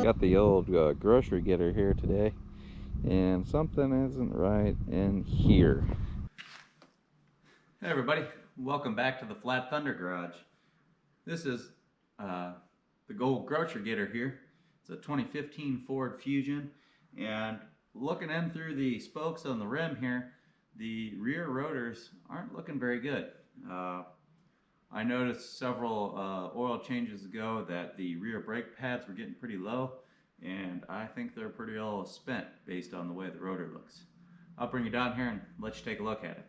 Got the old grocery getter here today, and something isn't right in here. Hey everybody, welcome back to the Flat Thunder Garage. This is the gold grocery getter here. It's a 2015 Ford Fusion, and looking in through the spokes on the rim here, the rear rotors aren't looking very good. I noticed several oil changes ago that the rear brake pads were getting pretty low, and I think they're pretty well spent based on the way the rotor looks. I'll bring you down here and let you take a look at it.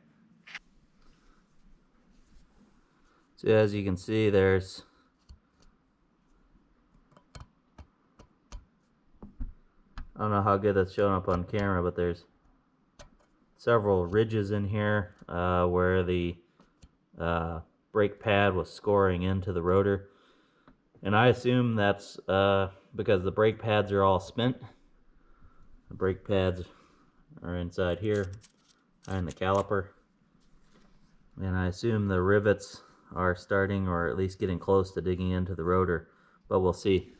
So as you can see, there's I don't know how good that's showing up on camera, but there's several ridges in here where the brake pad was scoring into the rotor, and I assume that's because the brake pads are all spent. The brake pads are inside here behind the caliper, and I assume the rivets are starting or at least getting close to digging into the rotor, but we'll see.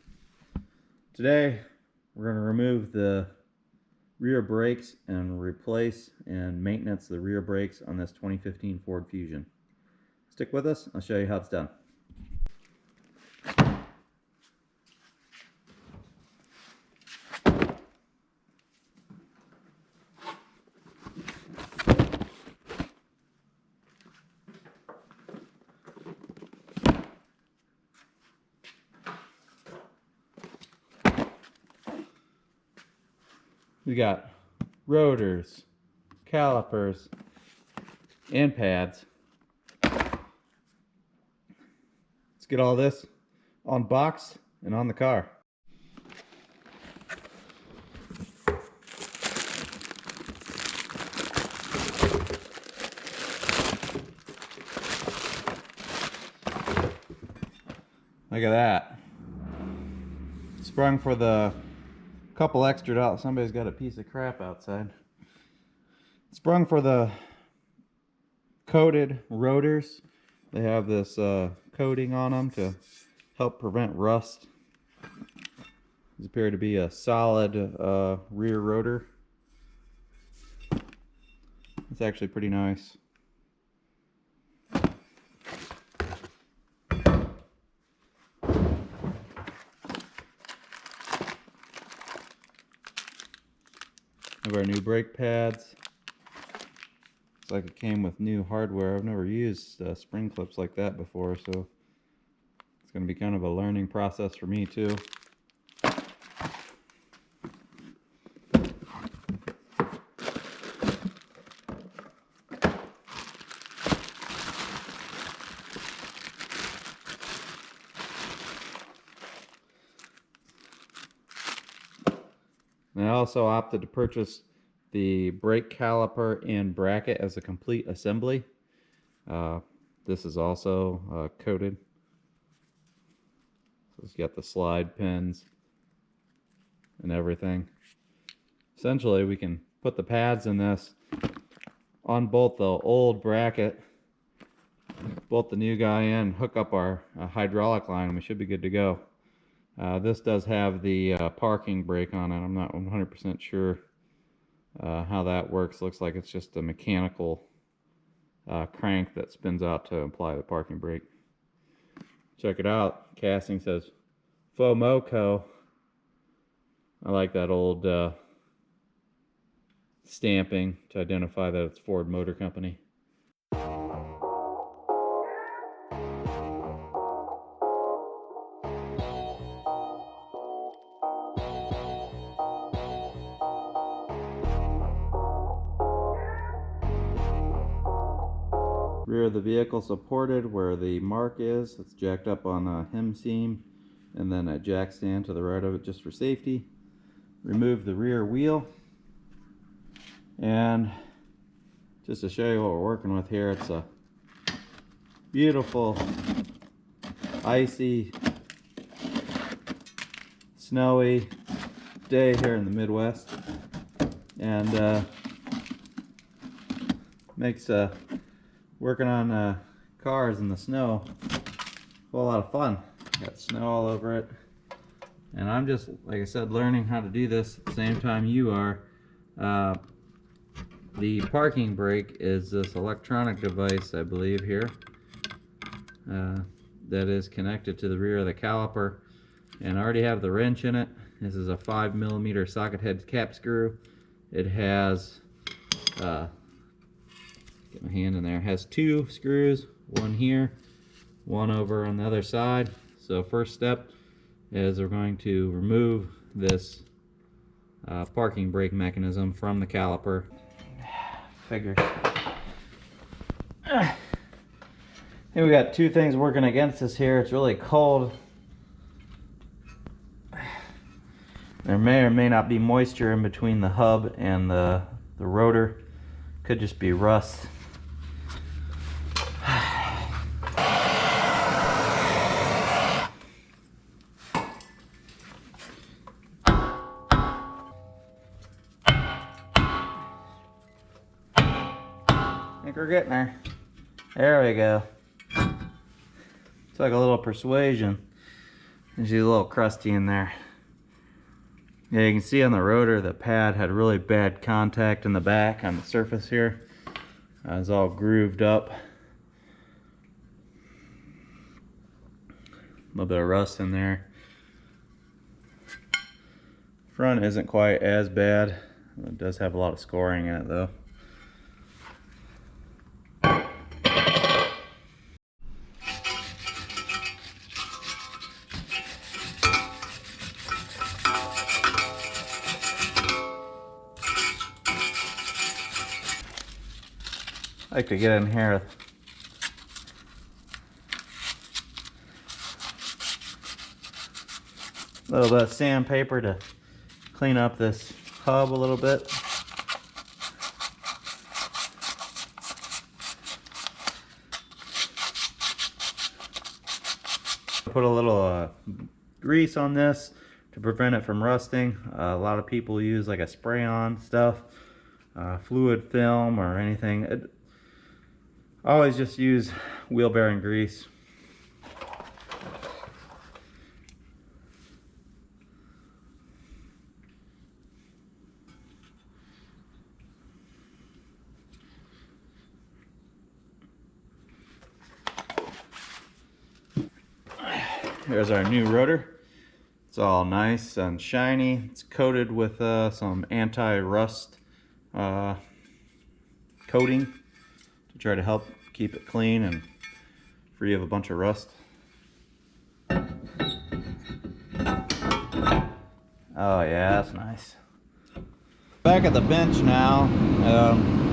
Today we're going to remove the rear brakes and replace and maintenance the rear brakes on this 2015 Ford Fusion. Stick with us, I'll show you how it's done. We got rotors, calipers, and pads. Let's get all this on box and on the car. Look at that. Sprung for the couple extra dollars. Somebody's got a piece of crap outside. Sprung for the coated rotors. They have this coating on them to help prevent rust. These appear to be a solid rear rotor. It's actually pretty nice. Have our new brake pads. Looks like it came with new hardware. I've never used spring clips like that before, so it's going to be kind of a learning process for me too. And I also opted to purchase the brake caliper and bracket as a complete assembly. This is also coated. So it's got the slide pins and everything. Essentially, we can put the pads in this on both the old bracket, bolt the new guy in, hook up our hydraulic line, and we should be good to go. This does have the parking brake on it. I'm not 100% sure how that works. Looks like it's just a mechanical crank that spins out to apply the parking brake. Check it out. Casting says FOMOCO. I like that old stamping to identify that it's Ford Motor Company. Rear of the vehicle supported where the mark is. It's jacked up on a hem seam, and then a jack stand to the right of it just for safety. Remove the rear wheel, and just to show you what we're working with here, it's a beautiful icy snowy day here in the Midwest, and makes working on cars in the snow a whole lot of fun. Got snow all over it. And I'm just, like I said, learning how to do this at the same time you are. The parking brake is this electronic device, I believe, here, that is connected to the rear of the caliper. And I already have the wrench in it. This is a 5mm socket head cap screw. It has, get my hand in there, it has 2 screws, one here, one over on the other side. So first step is we're going to remove this parking brake mechanism from the caliper. Figures. Hey, we got 2 things working against us here. It's really cold. There may or may not be moisture in between the hub and the rotor. Could just be rust. I think we're getting there. There we go. Took a little persuasion. There's a little crusty in there. Yeah, you can see on the rotor the pad had really bad contact in the back on the surface here. It's all grooved up. A little bit of rust in there. Front isn't quite as bad. It does have a lot of scoring in it though. I like to get in here with a little bit of sandpaper to clean up this hub a little bit. Put a little grease on this to prevent it from rusting. A lot of people use like a spray-on stuff, fluid film or anything. I always just use wheel bearing grease. Here's our new rotor. It's all nice and shiny. It's coated with some anti-rust coating to try to help keep it clean and free of a bunch of rust. Oh yeah, that's nice. Back at the bench now.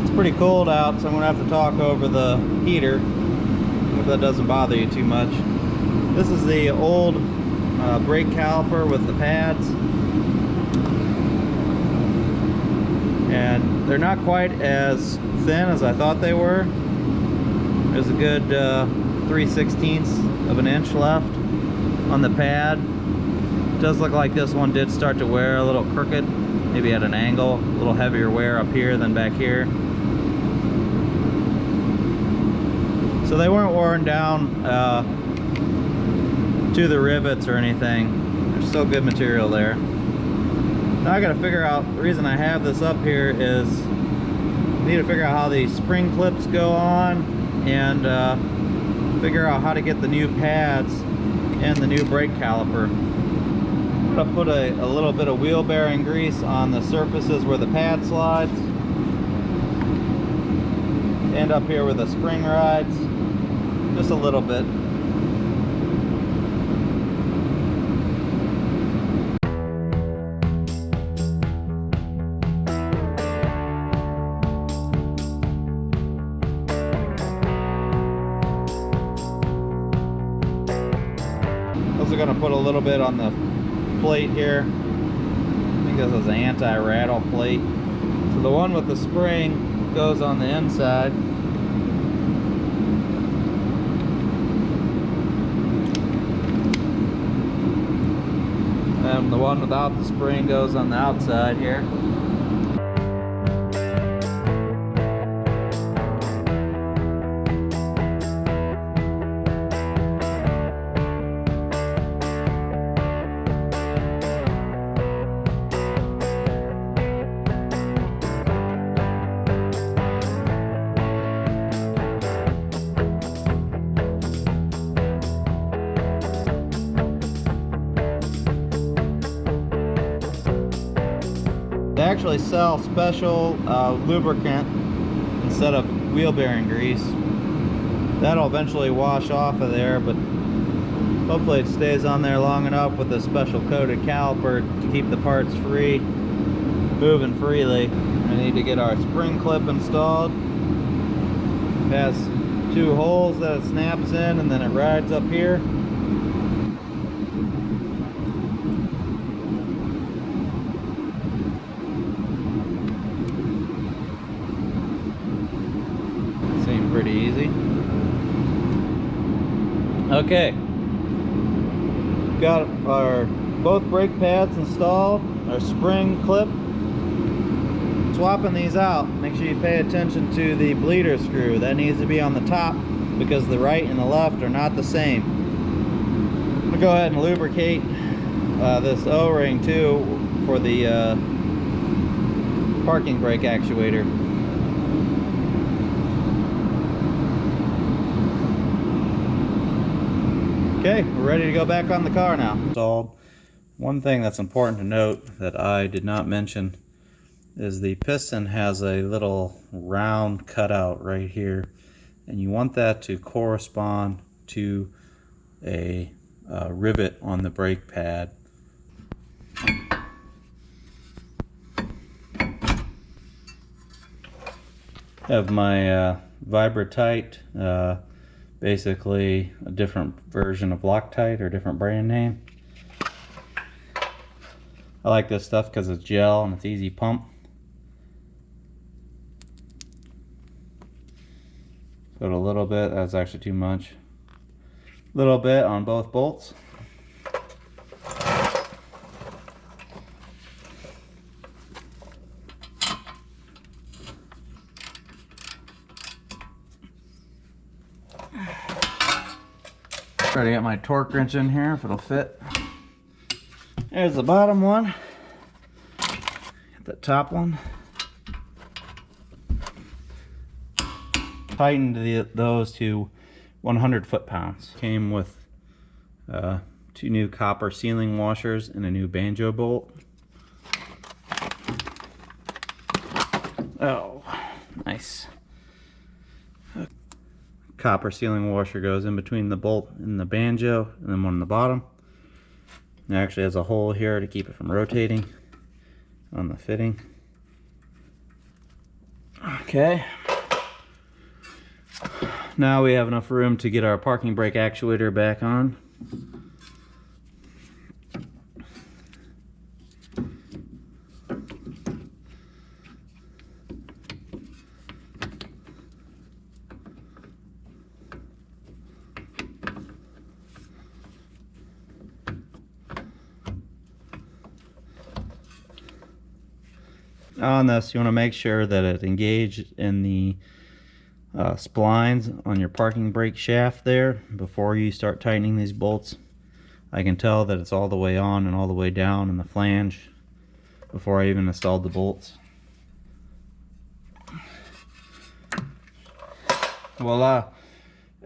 It's pretty cold out, so I'm gonna have to talk over the heater. Hope that doesn't bother you too much. This is the old brake caliper with the pads, and they're not quite as thin as I thought they were. There's a good 3/16 of an inch left on the pad. It does look like this one did start to wear a little crooked, maybe at an angle, a little heavier wear up here than back here. So they weren't worn down to the rivets or anything. There's still good material there. Now I gotta figure out, the reason I have this up here is I need to figure out how these spring clips go on and figure out how to get the new pads and the new brake caliper. I'm gonna put a little bit of wheel bearing grease on the surfaces where the pad slides, and up here where the spring rides, just a little bit. Also going to put a little bit on the plate here. I think this is an anti-rattle plate. So the one with the spring goes on the inside. And the one without the spring goes on the outside here. actually sell special lubricant instead of wheel bearing grease. That'll eventually wash off of there, but hopefully it stays on there long enough with a special coated caliper to keep the parts free, moving freely. We need to get our spring clip installed. It has 2 holes that it snaps in, and then it rides up here. Seemed pretty easy. Okay, got our both brake pads installed, our spring clip. Swapping these out, make sure you pay attention to the bleeder screw. That needs to be on the top because the right and the left are not the same. I'm gonna go ahead and lubricate this O-ring too for the parking brake actuator. Okay, we're ready to go back on the car now. Installed. One thing that's important to note that I did not mention is the piston has a little round cutout right here, and you want that to correspond to a rivet on the brake pad. Have my Vibratite, basically a different version of Loctite or different brand name. I like this stuff because it's gel and it's easy pump. Put a little bit, that's actually too much. A little bit on both bolts. Try to get my torque wrench in here if it'll fit. There's the bottom one. Get the top one. Tightened those to 100 foot-pounds. Came with 2 new copper sealing washers and a new banjo bolt. Oh, nice. Copper sealing washer goes in between the bolt and the banjo, and then one on the bottom. It actually has a hole here to keep it from rotating on the fitting. Okay. Now we have enough room to get our parking brake actuator back on. On this, you want to make sure that it engaged in the splines on your parking brake shaft there before you start tightening these bolts. I can tell that it's all the way on and all the way down in the flange before I even installed the bolts. Voila,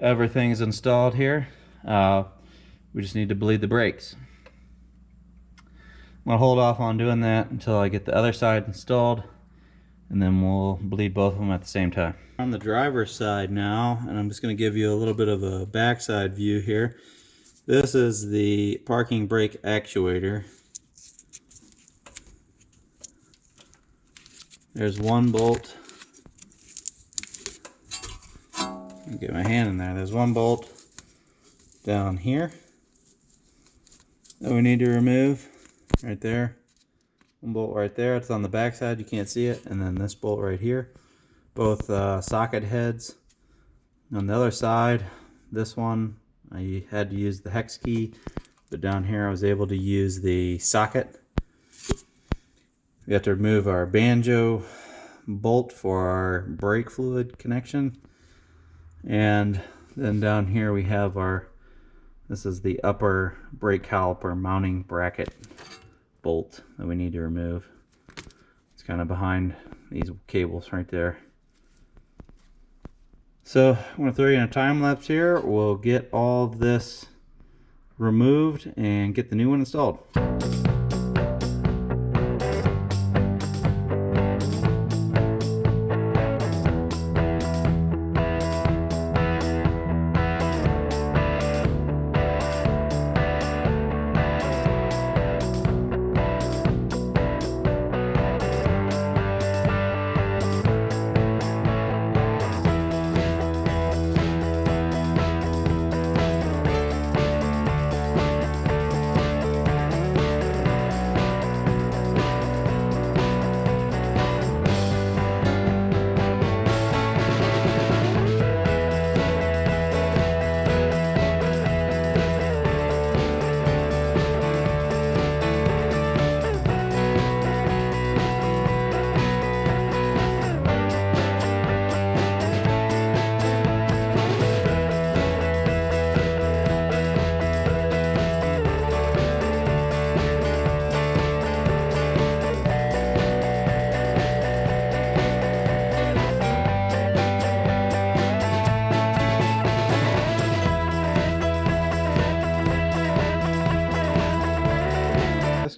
everything's installed here. We just need to bleed the brakes. I'm going to hold off on doing that until I get the other side installed, and then we'll bleed both of them at the same time. On the driver's side now, and I'm just going to give you a little bit of a backside view here. This is the parking brake actuator. There's one bolt. Get my hand in there. There's one bolt down here that we need to remove. Right there, one bolt right there. It's on the back side, you can't see it. And then this bolt right here, both socket heads. On the other side, this one I had to use the hex key, but down here I was able to use the socket. We have to remove our banjo bolt for our brake fluid connection, and then down here we have our, this is the upper brake caliper mounting bracket bolt that we need to remove. It's kind of behind these cables right there. So I'm going to throw you in a time lapse here. We'll get all of this removed and get the new one installed.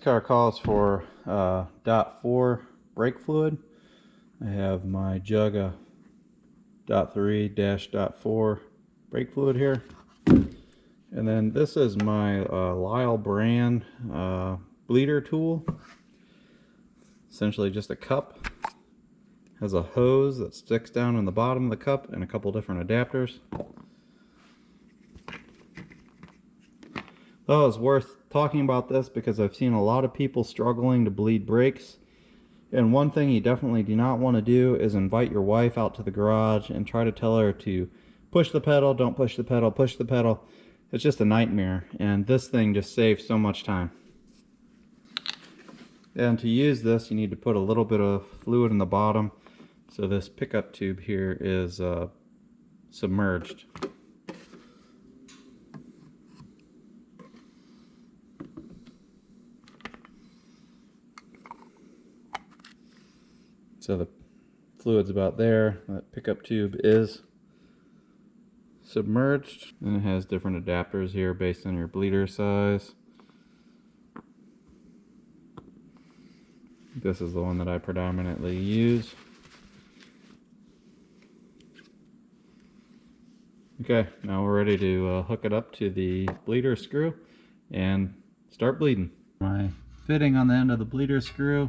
car calls for .4 brake fluid. I have my jug of .3-.4 brake fluid here. And then this is my Lyle brand bleeder tool. Essentially just a cup. Has a hose that sticks down in the bottom of the cup and a couple different adapters. Though it's worth talking about this because I've seen a lot of people struggling to bleed brakes. And one thing you definitely do not want to do is invite your wife out to the garage and try to tell her to push the pedal, don't push the pedal, push the pedal. It's just a nightmare, and this thing just saves so much time. And to use this, you need to put a little bit of fluid in the bottom. So this pickup tube here is submerged. So the fluid's about there. That pickup tube is submerged, and it has different adapters here based on your bleeder size. This is the one that I predominantly use. Okay, now we're ready to hook it up to the bleeder screw and start bleeding. My fitting on the end of the bleeder screw.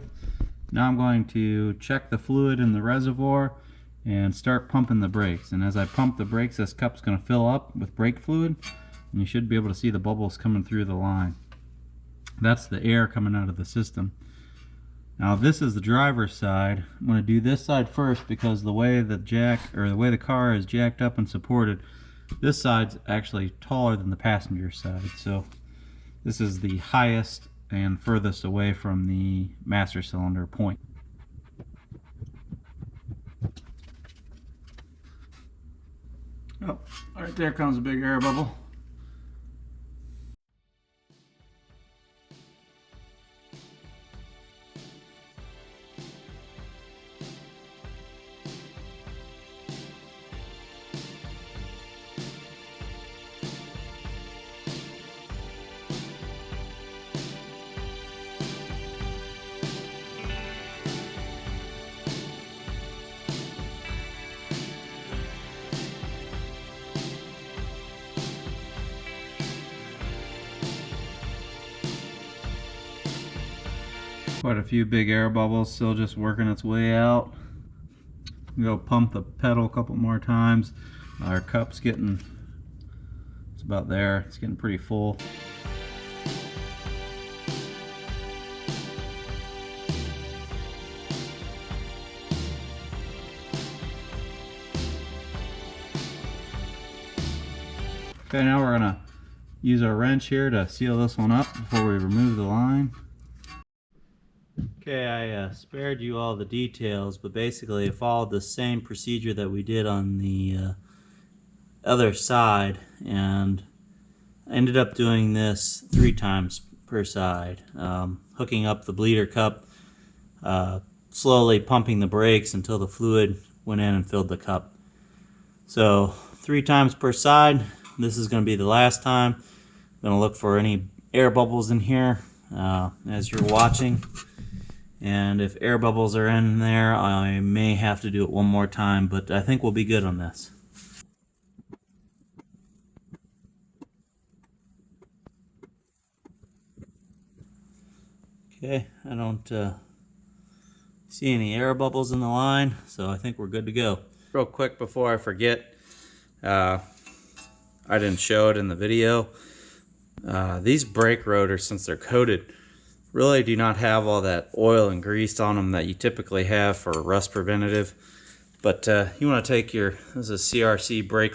Now I'm going to check the fluid in the reservoir and start pumping the brakes. And as I pump the brakes, this cup's going to fill up with brake fluid, and you should be able to see the bubbles coming through the line. That's the air coming out of the system. Now this is the driver's side. I'm going to do this side first because the way the car is jacked up and supported, this side's actually taller than the passenger side. So this is the highest and furthest away from the master cylinder point. Oh, right there comes a big air bubble. Quite a few big air bubbles, still just working its way out. Go pump the pedal a couple more times. Our cup's getting, it's about there, it's getting pretty full. Okay, now we're gonna use our wrench here to seal this one up before we remove the line. Okay, I spared you all the details, but basically I followed the same procedure that we did on the other side, and I ended up doing this 3 times per side, hooking up the bleeder cup, slowly pumping the brakes until the fluid went in and filled the cup. So 3 times per side. This is going to be the last time. I'm going to look for any air bubbles in here as you're watching. And if air bubbles are in there, I may have to do it one more time, but I think we'll be good on this. Okay, I don't see any air bubbles in the line, so I think we're good to go. Real quick before I forget, I didn't show it in the video. These brake rotors, since they're coated, really do not have all that oil and grease on them that you typically have for rust preventative. But you want to take your, this is a CRC brake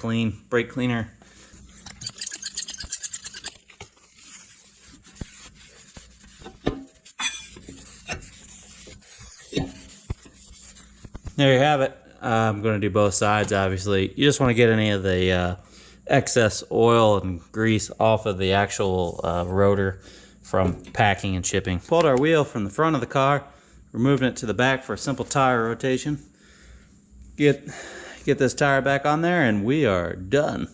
cleaner. There you have it. I'm going to do both sides, obviously. You just want to get any of the excess oil and grease off of the actual rotor from packing and shipping. Pulled our wheel from the front of the car, we're moving it to the back for a simple tire rotation. Get this tire back on there and we are done.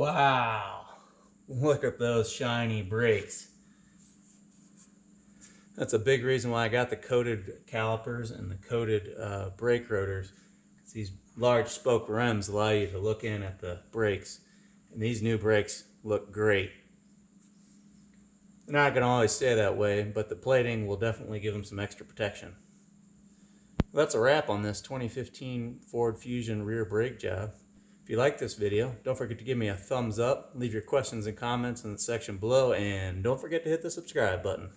Wow, look at those shiny brakes. That's a big reason why I got the coated calipers and the coated brake rotors. These large spoke rims allow you to look in at the brakes, and these new brakes look great. They're not going to always stay that way, but the plating will definitely give them some extra protection. Well, that's a wrap on this 2015 Ford Fusion rear brake job. If you like this video, don't forget to give me a thumbs up, leave your questions and comments in the section below, and don't forget to hit the subscribe button.